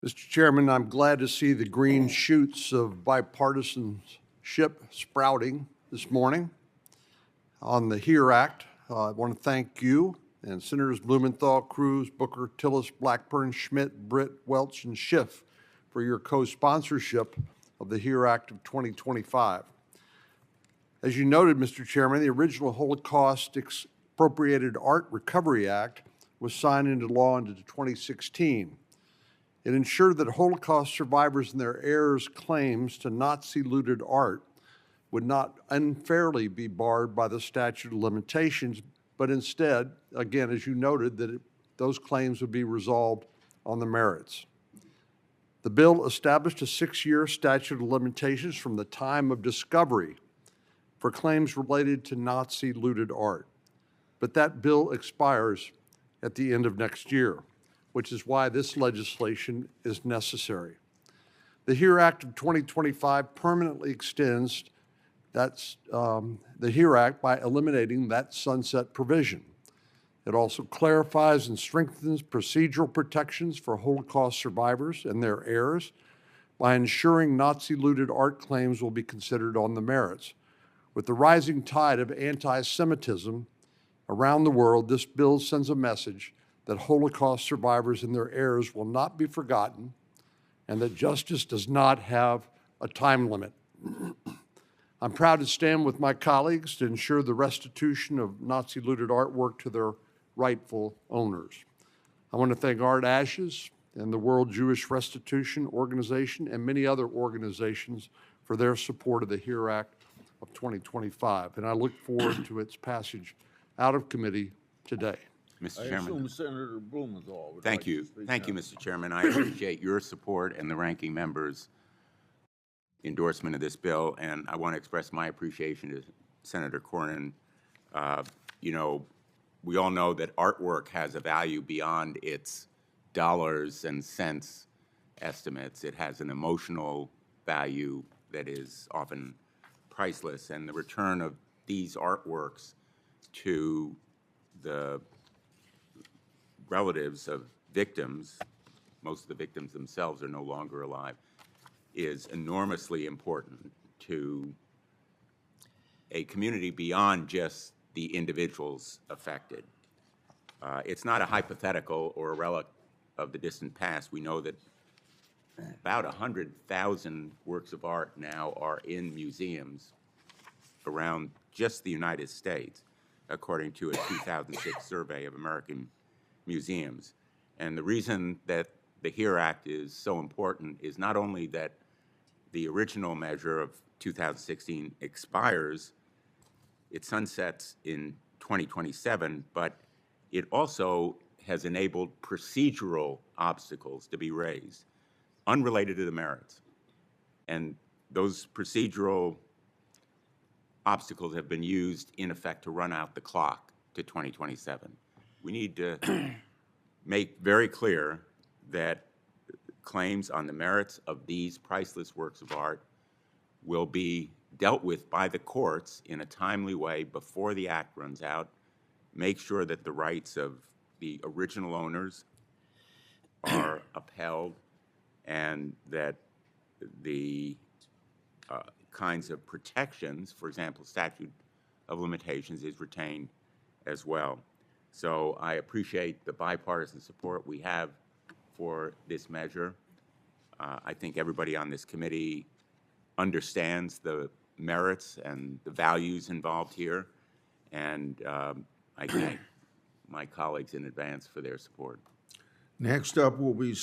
Mr. Chairman, I'm glad to see the green shoots of bipartisanship sprouting this morning on the HERE Act. I want to thank you and Senators Blumenthal, Cruz, Booker, Tillis, Blackburn, Schmidt, Britt, Welch, and Schiff for your co-sponsorship of the HERE Act of 2025. As you noted, Mr. Chairman, the original Holocaust Expropriated Art Recovery Act was signed into law in 2016. It ensured that Holocaust survivors and their heirs' claims to Nazi-looted art would not unfairly be barred by the statute of limitations, but instead, again, as you noted, that those claims would be resolved on the merits. The bill established a 6-year statute of limitations from the time of discovery for claims related to Nazi-looted art. But that bill expires at the end of next year, which is why this legislation is necessary. The HERE Act of 2025 permanently extends the HERE Act by eliminating that sunset provision. It also clarifies and strengthens procedural protections for Holocaust survivors and their heirs by ensuring Nazi-looted art claims will be considered on the merits. With the rising tide of anti-Semitism around the world, this bill sends a message that Holocaust survivors and their heirs will not be forgotten and that justice does not have a time limit. I'm proud to stand with my colleagues to ensure the restitution of Nazi-looted artwork to their rightful owners. I want to thank Art Ashes and the World Jewish Restitution Organization and many other organizations for their support of the HERE Act of 2025, and I look forward to its passage out of committee today. Mr. Chairman. I assume Senator Blumenthal would Thank like you. to speak Thank you, now. Mr. Chairman. I appreciate your support and the ranking member's endorsement of this bill, and I want to express my appreciation to Senator Cornyn. You know, we all know that artwork has a value beyond its dollars and cents estimates. It has an emotional value that is often priceless, and the return of these artworks to the relatives of victims, most of the victims themselves are no longer alive, is enormously important to a community beyond just the individuals affected. It's not a hypothetical or a relic of the distant past. We know that about 100,000 works of art now are in museums around just the United States, according to a 2006 survey of American museums. And the reason that the HERE Act is so important is not only that the original measure of 2016 expires, it sunsets in 2027, but it also has enabled procedural obstacles to be raised, unrelated to the merits. And those procedural obstacles have been used, in effect, to run out the clock to 2027. We need to make very clear that claims on the merits of these priceless works of art will be dealt with by the courts in a timely way before the act runs out. Make sure that the rights of the original owners are upheld and that the kinds of protections, for example, statute of limitations, is retained as well. So I appreciate the bipartisan support we have for this measure. I think everybody on this committee understands the merits and the values involved here, and I thank my colleagues in advance for their support. Next up will be